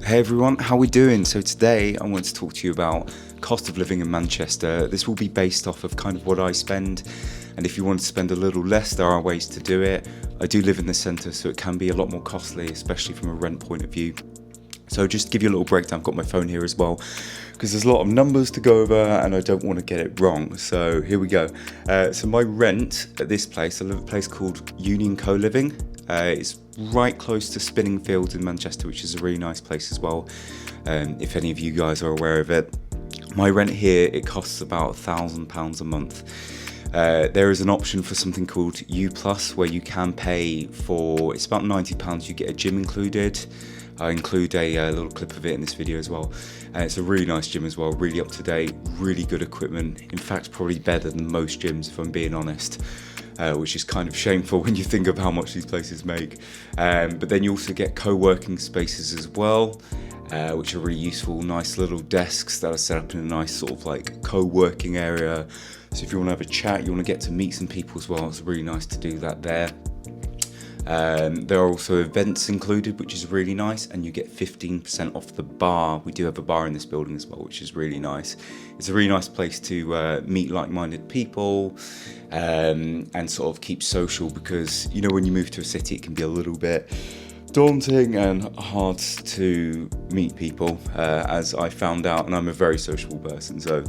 Hey everyone, how we doing? So today I want to talk to you about cost of living in Manchester. This will be based off of kind of what I spend, and if you want to spend a little less, there are ways to do it. I do live in the centre, so it can be a lot more costly, especially from a rent point of view. So just to give you a little breakdown, I've got my phone here as well, because there's a lot of numbers to go over and I don't want to get it wrong. So here we go. So my rent at this place, I live at a place called Union Co-Living. It's right close to Spinningfields in Manchester, which is a really nice place as well, if any of you guys are aware of it. My rent here, it costs about £1,000 a month. There is an option for something called U+, where you can pay for, it's about £90, you get a gym included. I include a little clip of it in this video as well. And it's a really nice gym as well, really up to date, really good equipment. In fact, probably better than most gyms, if I'm being honest. Which is kind of shameful when you think of how much these places make. But then you also get co-working spaces as well, which are really useful. Nice little desks that are set up in a nice sort of like co-working area. So if you want to have a chat, you want to get to meet some people as well, it's really nice to do that there. There are also events included, which is really nice, and you get 15% off the bar. We do have a bar in this building as well, which is really nice. It's a really nice place to meet like-minded people and sort of keep social, because you know when you move to a city it can be a little bit daunting and hard to meet people, as I found out, and I'm a very sociable person, so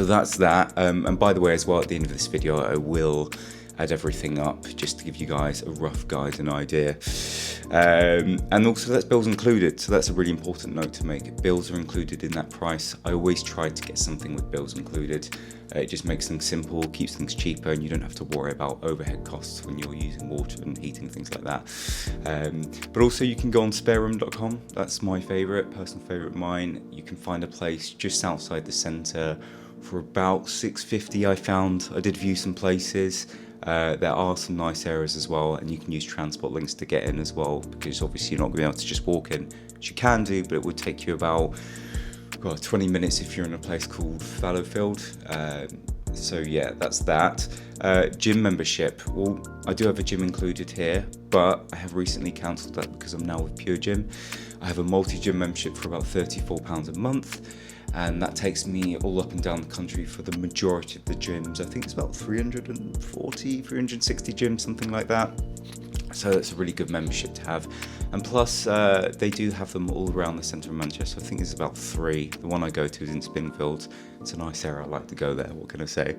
that's that. And by the way as well, at the end of this video I will add everything up just to give you guys a rough guide and idea. And also that's bills included, so that's a really important note to make. Bills are included in that price. I always try to get something with bills included. It just makes things simple, keeps things cheaper, and you don't have to worry about overhead costs when you're using water and heating, things like that. But also you can go on spareroom.com. That's my personal favourite of mine. You can find a place just outside the centre for about £6.50 I found. I did view some places. There are some nice areas as well, and you can use transport links to get in as well, because obviously you're not going to be able to just walk in, which you can do, but it would take you about 20 minutes if you're in a place called Fallowfield. So yeah, that's that. Gym membership. Well, I do have a gym included here, but I have recently cancelled that because I'm now with Pure Gym. I have a multi-gym membership for about £34 a month. And that takes me all up and down the country for the majority of the gyms. I think it's about 360 gyms, something like that. So that's a really good membership to have. And plus, they do have them all around the centre of Manchester. I think there's about 3. The one I go to is in Spinningfields. It's a nice area, I like to go there, what can I say?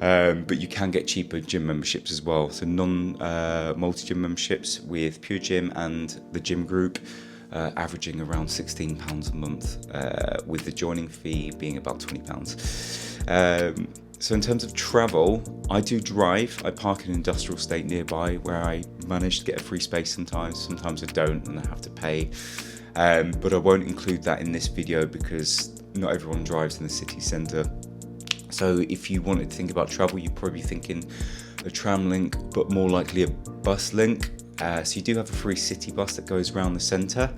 But you can get cheaper gym memberships as well. So multi-gym memberships with Pure Gym and the gym group, averaging around £16 a month, with the joining fee being about £20. So in terms of travel, I do drive. I park in an industrial estate nearby where I manage to get a free space sometimes I don't and I have to pay. But I won't include that in this video because not everyone drives in the city centre. So if you wanted to think about travel, you'd probably be thinking a tram link, but more likely a bus link. So you do have a free city bus that goes around the centre.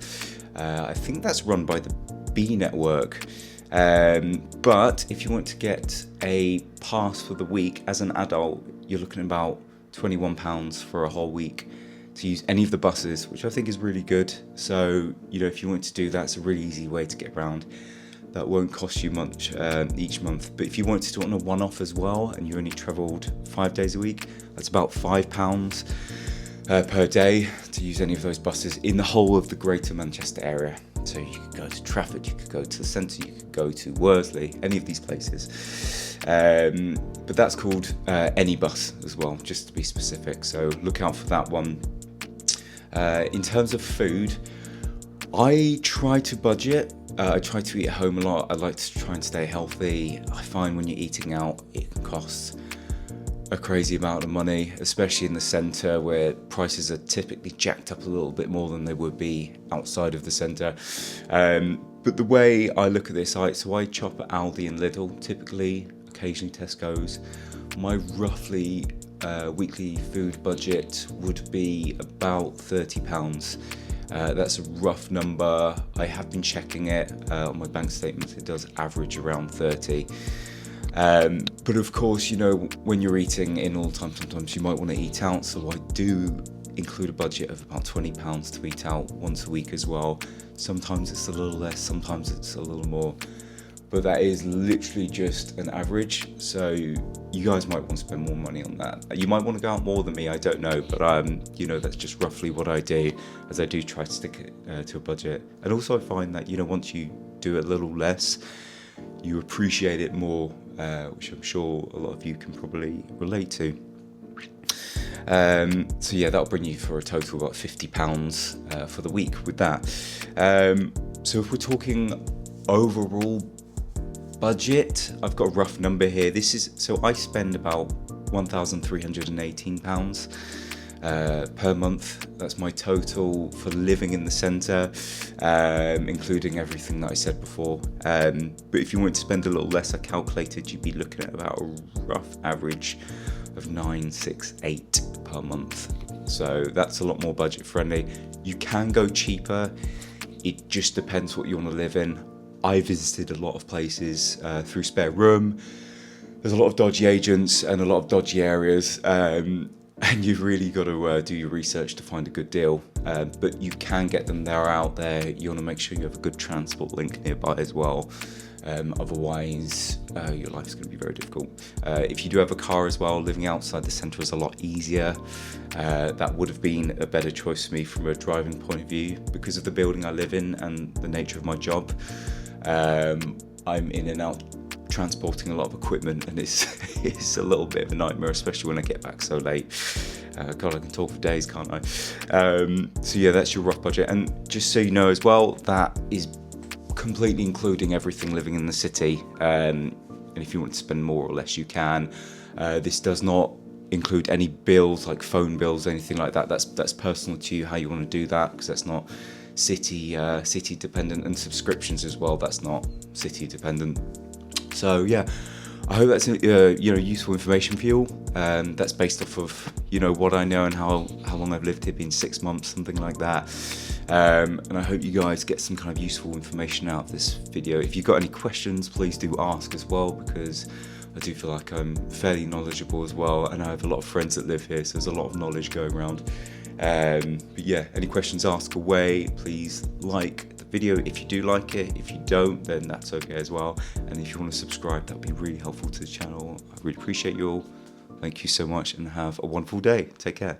I think that's run by the B network. But if you want to get a pass for the week as an adult, you're looking at about £21 for a whole week to use any of the buses, which I think is really good. So, you know, if you want to do that, it's a really easy way to get around. That won't cost you much each month. But if you wanted to do it on a one-off as well, and you only travelled 5 days a week, that's about £5 per day to use any of those buses in the whole of the Greater Manchester area. So you could go to Trafford, you could go to the centre, you could go to Worsley, any of these places. But that's called Any Bus as well, just to be specific. So look out for that one. In terms of food, I try to budget. I try to eat at home a lot. I like to try and stay healthy. I find when you're eating out, it can cost a crazy amount of money, especially in the centre where prices are typically jacked up a little bit more than they would be outside of the centre. But the way I look at this, so I shop at Aldi and Lidl, typically, occasionally Tesco's. My roughly weekly food budget would be about £30. That's a rough number. I have been checking it on my bank statement. It does average around 30. But of course, you know, when you're eating in all the time, sometimes you might want to eat out. So I do include a budget of about £20 to eat out once a week as well. Sometimes it's a little less, sometimes it's a little more, but that is literally just an average. So you guys might want to spend more money on that. You might want to go out more than me, I don't know, but that's just roughly what I do, as I do try to stick to a budget. And also I find that, once you do a little less, you appreciate it more, which I'm sure a lot of you can probably relate to. So yeah, that'll bring you for a total of about £50 for the week with that. So if we're talking overall budget, I've got a rough number here. So I spend about £1,318 per month. That's my total for living in the centre, including everything that I said before. But if you want to spend a little less, I calculated you'd be looking at about a rough average of £968 per month. So that's a lot more budget friendly. You can go cheaper. It just depends what you want to live in. I visited a lot of places through Spare Room. There's a lot of dodgy agents and a lot of dodgy areas, and you've really got to do your research to find a good deal. But you can get them. They're out there. You want to make sure you have a good transport link nearby as well. Otherwise, your life's going to be very difficult. If you do have a car as well, living outside the centre is a lot easier. That would have been a better choice for me from a driving point of view because of the building I live in and the nature of my job. I'm in and out transporting a lot of equipment, and it's a little bit of a nightmare, especially when I get back so late. God, I can talk for days, can't I? So yeah, that's your rough budget. And just so you know as well, that is completely including everything living in the city. And if you want to spend more or less, you can. This does not include any bills like phone bills, anything like that. That's personal to you how you want to do that, because that's not city dependent, and subscriptions as well. That's not city dependent. So yeah, I hope that's useful information for you. That's based off of what I know and how long I've lived here, been 6 months, something like that. And I hope you guys get some kind of useful information out of this video. If you've got any questions, please do ask as well, because I do feel like I'm fairly knowledgeable as well, and I have a lot of friends that live here, so there's a lot of knowledge going around. But yeah, any questions, ask away. Please like the video if you do like it. If you don't, then that's okay as well. And if you want to subscribe, that would be really helpful to the channel. I really appreciate you all. Thank you so much, and have a wonderful day. Take care.